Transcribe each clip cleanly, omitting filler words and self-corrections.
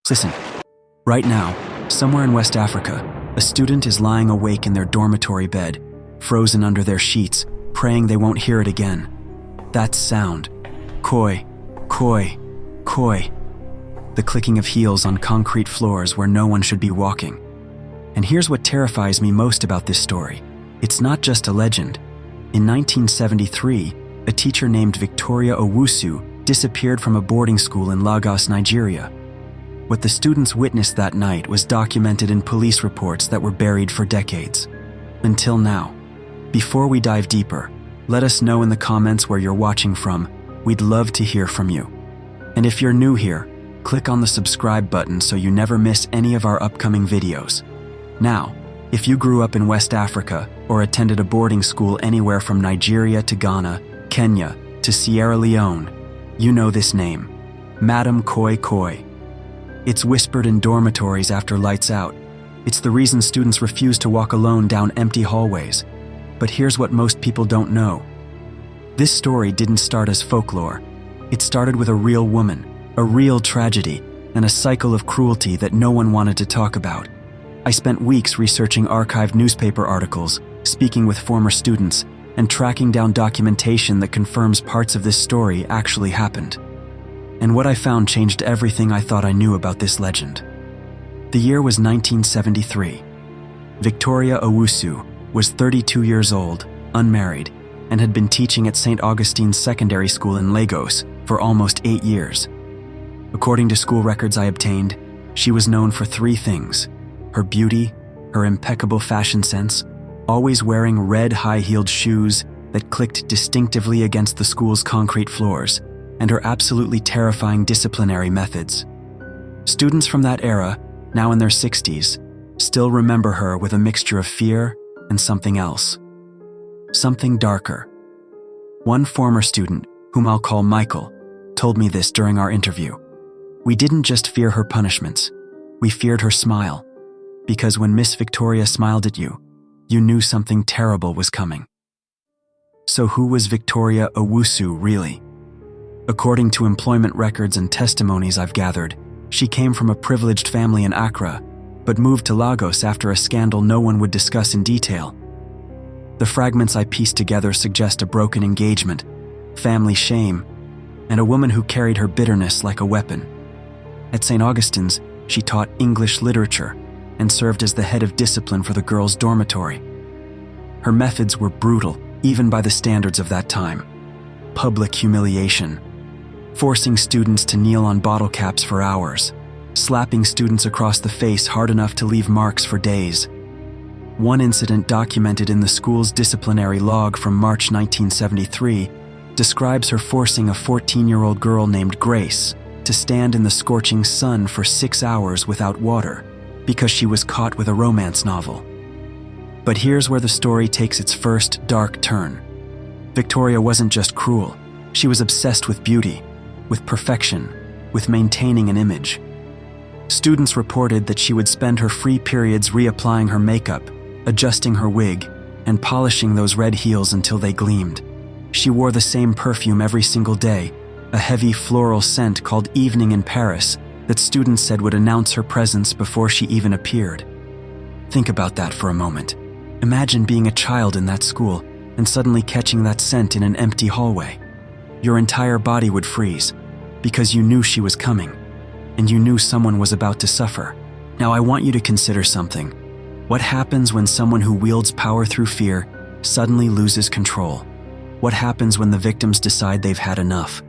Listen, right now, somewhere in West Africa, a student is lying awake in their dormitory bed, frozen under their sheets, praying they won't hear it again. That sound. Koi, koi, koi. The clicking of heels on concrete floors where no one should be walking. And here's what terrifies me most about this story. It's not just a legend. In 1973, a teacher named Victoria Owusu disappeared from a boarding school in Lagos, Nigeria. What the students witnessed that night was documented in police reports that were buried for decades. Until now. Before we dive deeper, let us know in the comments where you're watching from. We'd love to hear from you. And if you're new here, click on the subscribe button so you never miss any of our upcoming videos. Now, if you grew up in West Africa or attended a boarding school anywhere from Nigeria to Ghana, Kenya to Sierra Leone, you know this name, Madam Koi Koi. It's whispered in dormitories after lights out. It's the reason students refuse to walk alone down empty hallways. But here's what most people don't know. This story didn't start as folklore. It started with a real woman, a real tragedy, and a cycle of cruelty that no one wanted to talk about. I spent weeks researching archived newspaper articles, speaking with former students, and tracking down documentation that confirms parts of this story actually happened. And what I found changed everything I thought I knew about this legend. The year was 1973. Victoria Owusu was 32 years old, unmarried, and had been teaching at St. Augustine's Secondary School in Lagos for almost 8 years. According to school records I obtained, she was known for 3 things: her beauty, her impeccable fashion sense, always wearing red high-heeled shoes that clicked distinctively against the school's concrete floors, and her absolutely terrifying disciplinary methods. Students from that era, now in their 60s, still remember her with a mixture of fear and something else. Something darker. One former student, whom I'll call Michael, told me this during our interview. We didn't just fear her punishments, we feared her smile. Because when Miss Victoria smiled at you, you knew something terrible was coming. So who was Victoria Owusu really? According to employment records and testimonies I've gathered, she came from a privileged family in Accra, but moved to Lagos after a scandal no one would discuss in detail. The fragments I pieced together suggest a broken engagement, family shame, and a woman who carried her bitterness like a weapon. At St. Augustine's, she taught English literature and served as the head of discipline for the girls' dormitory. Her methods were brutal, even by the standards of that time. Public humiliation, forcing students to kneel on bottle caps for hours, slapping students across the face hard enough to leave marks for days. One incident documented in the school's disciplinary log from March 1973 describes her forcing a 14-year-old girl named Grace to stand in the scorching sun for 6 hours without water because she was caught with a romance novel. But here's where the story takes its first dark turn. Victoria wasn't just cruel, she was obsessed with beauty, with perfection, with maintaining an image. Students reported that she would spend her free periods reapplying her makeup, adjusting her wig, and polishing those red heels until they gleamed. She wore the same perfume every single day, a heavy floral scent called Evening in Paris that students said would announce her presence before she even appeared. Think about that for a moment. Imagine being a child in that school and suddenly catching that scent in an empty hallway. Your entire body would freeze because you knew she was coming, and you knew someone was about to suffer. Now I want you to consider something. What happens when someone who wields power through fear suddenly loses control? What happens when the victims decide they've had enough?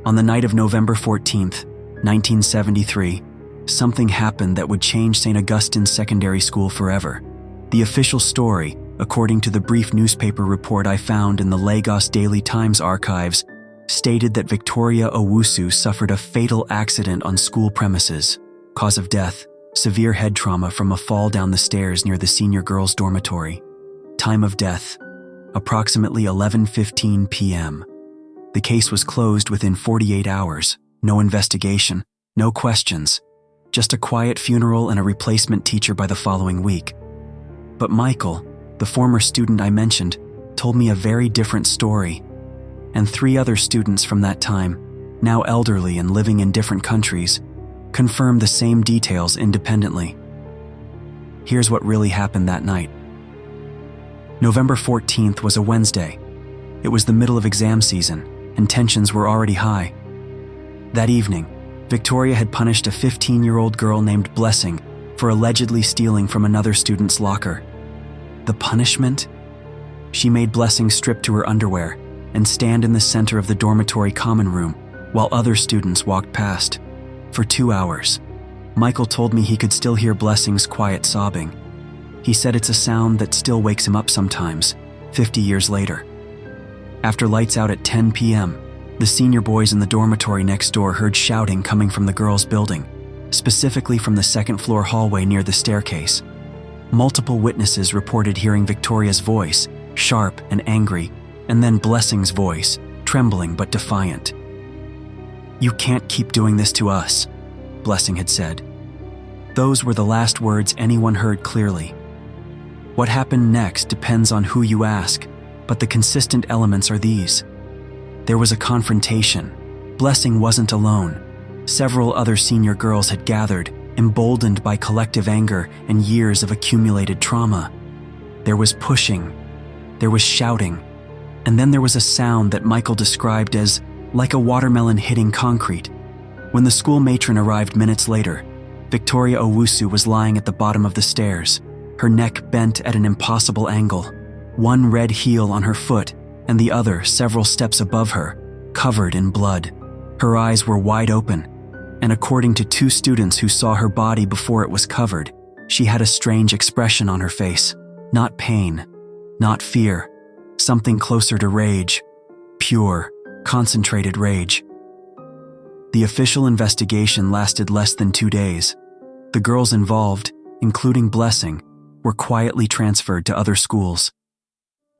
On the night of November 14th, 1973, something happened that would change St. Augustine's Secondary School forever. The official story, according to the brief newspaper report I found in the Lagos Daily Times archives, stated that Victoria Owusu suffered a fatal accident on school premises. Cause of death: severe head trauma from a fall down the stairs near the senior girls' dormitory. Time of death: approximately 11:15 p.m. The case was closed within 48 hours. No investigation, no questions, just a quiet funeral and a replacement teacher by the following week. But Michael, the former student I mentioned, told me a very different story. And 3 other students from that time, now elderly and living in different countries, confirm the same details independently. Here's what really happened that night. November 14th was a Wednesday. It was the middle of exam season, and tensions were already high. That evening, Victoria had punished a 15-year-old girl named Blessing for allegedly stealing from another student's locker. The punishment? She made Blessing strip to her underwear and stand in the center of the dormitory common room while other students walked past. For 2 hours. Michael told me he could still hear Blessing's quiet sobbing. He said it's a sound that still wakes him up sometimes, 50 years later. After lights out at 10 p.m., the senior boys in the dormitory next door heard shouting coming from the girls' building, specifically from the second-floor hallway near the staircase. Multiple witnesses reported hearing Victoria's voice, sharp and angry, and then Blessing's voice, trembling but defiant. "You can't keep doing this to us," Blessing had said. Those were the last words anyone heard clearly. What happened next depends on who you ask, but the consistent elements are these. There was a confrontation. Blessing wasn't alone. Several other senior girls had gathered, emboldened by collective anger and years of accumulated trauma. There was pushing. There was shouting. And then there was a sound that Michael described as like a watermelon hitting concrete. When the school matron arrived minutes later, Victoria Owusu was lying at the bottom of the stairs, her neck bent at an impossible angle, one red heel on her foot and the other several steps above her, covered in blood. Her eyes were wide open, and according to 2 students who saw her body before it was covered, she had a strange expression on her face. Not pain, not fear, something closer to rage, pure, concentrated rage. The official investigation lasted less than 2 days. The girls involved, including Blessing, were quietly transferred to other schools.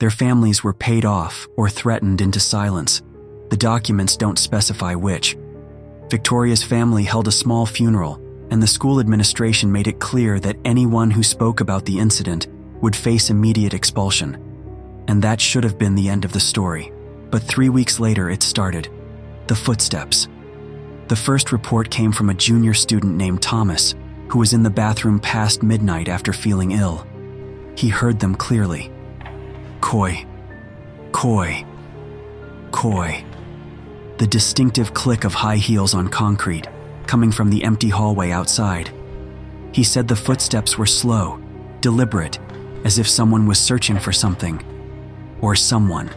Their families were paid off or threatened into silence. The documents don't specify which. Victoria's family held a small funeral, and the school administration made it clear that anyone who spoke about the incident would face immediate expulsion. And that should have been the end of the story. But 3 weeks later, it started. The footsteps. The first report came from a junior student named Thomas, who was in the bathroom past midnight after feeling ill. He heard them clearly. Koi, koi, koi. The distinctive click of high heels on concrete, coming from the empty hallway outside. He said the footsteps were slow, deliberate, as if someone was searching for something. Or someone.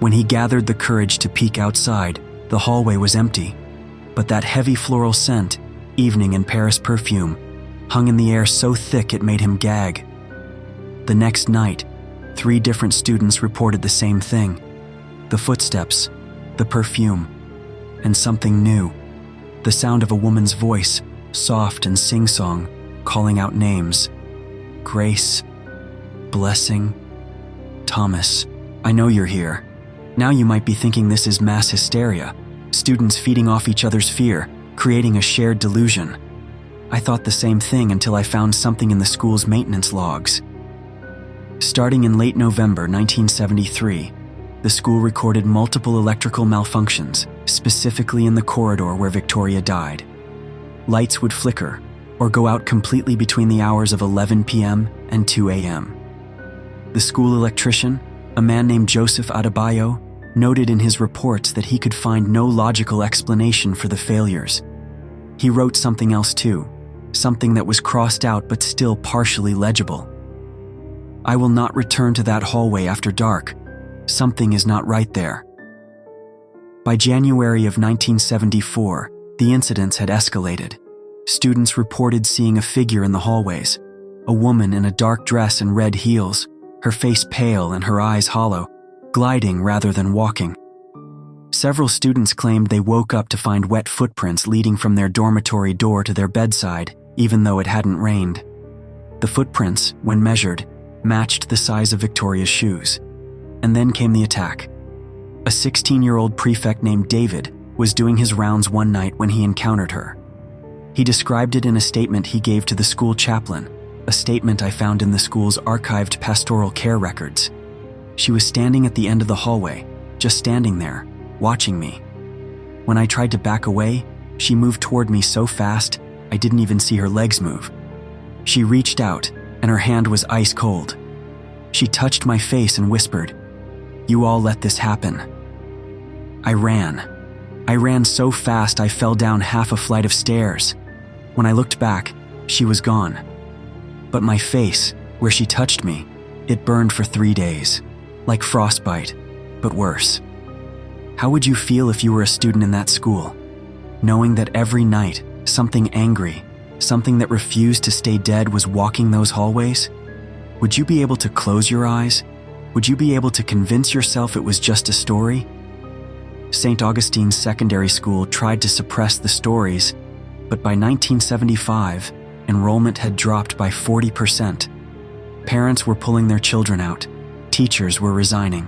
When he gathered the courage to peek outside, the hallway was empty, but that heavy floral scent, evening in Paris perfume, hung in the air so thick it made him gag. The next night, 3 different students reported the same thing. The footsteps, the perfume, and something new. The sound of a woman's voice, soft and sing-song, calling out names. Grace, Blessing, Thomas. "I know you're here." Now you might be thinking this is mass hysteria, students feeding off each other's fear, creating a shared delusion. I thought the same thing until I found something in the school's maintenance logs. Starting in late November 1973, the school recorded multiple electrical malfunctions, specifically in the corridor where Victoria died. Lights would flicker or go out completely between the hours of 11 p.m. and 2 a.m. The school electrician, a man named Joseph Adebayo, noted in his reports that he could find no logical explanation for the failures. He wrote something else too, something that was crossed out but still partially legible. "I will not return to that hallway after dark. Something is not right there." By January of 1974, the incidents had escalated. Students reported seeing a figure in the hallways, a woman in a dark dress and red heels, her face pale and her eyes hollow, gliding rather than walking. Several students claimed they woke up to find wet footprints leading from their dormitory door to their bedside, even though it hadn't rained. The footprints, when measured, matched the size of Victoria's shoes. And then came the attack. A 16-year-old prefect named David was doing his rounds one night when he encountered her. He described it in a statement he gave to the school chaplain, a statement I found in the school's archived pastoral care records. She was standing at the end of the hallway, just standing there, watching me. When I tried to back away, She moved toward me so fast, I didn't even see her legs move. She reached out, and her hand was ice cold. She touched my face and whispered, "You all let this happen." I ran. I ran so fast I fell down half a flight of stairs. When I looked back, she was gone. But my face, where she touched me, it burned for 3 days, like frostbite, but worse. How would you feel if you were a student in that school, knowing that every night something angry, something that refused to stay dead was walking those hallways? Would you be able to close your eyes? Would you be able to convince yourself it was just a story? St. Augustine's Secondary School tried to suppress the stories, but by 1975, enrollment had dropped by 40%. Parents were pulling their children out. Teachers were resigning.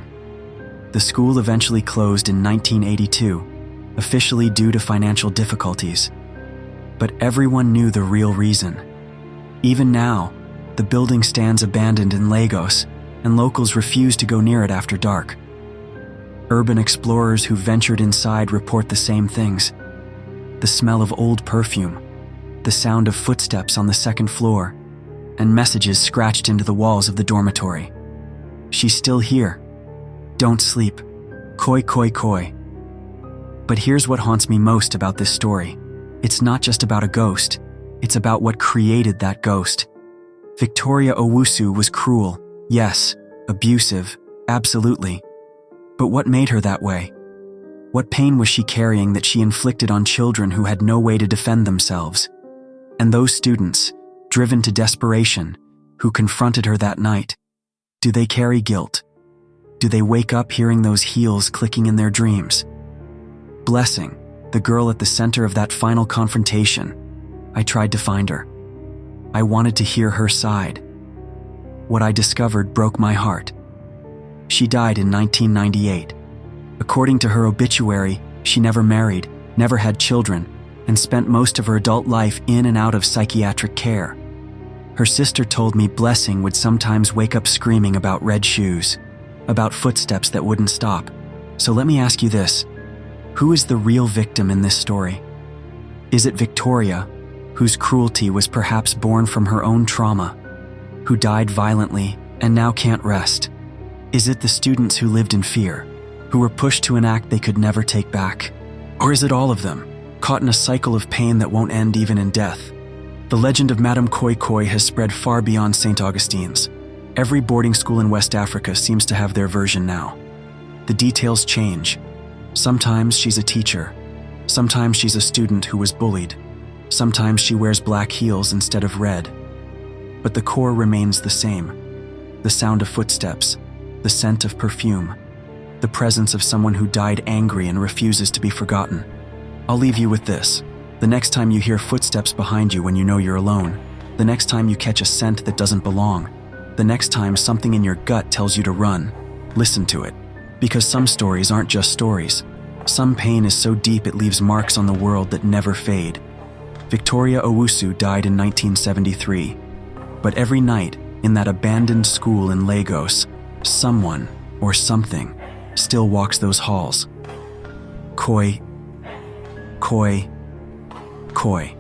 The school eventually closed in 1982, officially due to financial difficulties. But everyone knew the real reason. Even now, the building stands abandoned in Lagos, and locals refuse to go near it after dark. Urban explorers who ventured inside report the same things. The smell of old perfume, the sound of footsteps on the second floor, and messages scratched into the walls of the dormitory. "She's still here. Don't sleep. Koi, koi, koi." But here's what haunts me most about this story. It's not just about a ghost. It's about what created that ghost. Victoria Owusu was cruel, yes, abusive, absolutely. But what made her that way? What pain was she carrying that she inflicted on children who had no way to defend themselves? And those students, driven to desperation, who confronted her that night, do they carry guilt? Do they wake up hearing those heels clicking in their dreams? Blessing, the girl at the center of that final confrontation, I tried to find her. I wanted to hear her side. What I discovered broke my heart. She died in 1998. According to her obituary, she never married, never had children, and spent most of her adult life in and out of psychiatric care. Her sister told me Blessing would sometimes wake up screaming about red shoes, about footsteps that wouldn't stop. So let me ask you this. Who is the real victim in this story? Is it Victoria, whose cruelty was perhaps born from her own trauma, who died violently and now can't rest? Is it the students who lived in fear, who were pushed to an act they could never take back? Or is it all of them, caught in a cycle of pain that won't end even in death? The legend of Madame Koi Koi has spread far beyond St. Augustine's. Every boarding school in West Africa seems to have their version now. The details change. Sometimes she's a teacher. Sometimes she's a student who was bullied. Sometimes she wears black heels instead of red. But the core remains the same. The sound of footsteps, the scent of perfume, the presence of someone who died angry and refuses to be forgotten. I'll leave you with this. The next time you hear footsteps behind you when you know you're alone, the next time you catch a scent that doesn't belong, the next time something in your gut tells you to run, listen to it. Because some stories aren't just stories. Some pain is so deep it leaves marks on the world that never fade. Victoria Owusu died in 1973. But every night, in that abandoned school in Lagos, someone or something still walks those halls. Koi, koi, koi.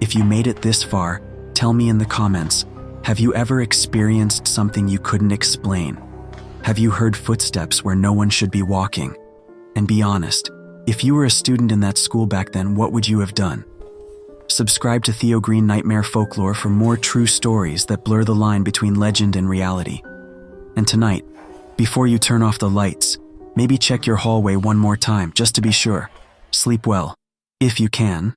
If you made it this far, tell me in the comments, have you ever experienced something you couldn't explain? Have you heard footsteps where no one should be walking? And be honest, if you were a student in that school back then, what would you have done? Subscribe to Theo Grimm Nightmare Folklore for more true stories that blur the line between legend and reality. And tonight, before you turn off the lights, maybe check your hallway one more time just to be sure. Sleep well, if you can.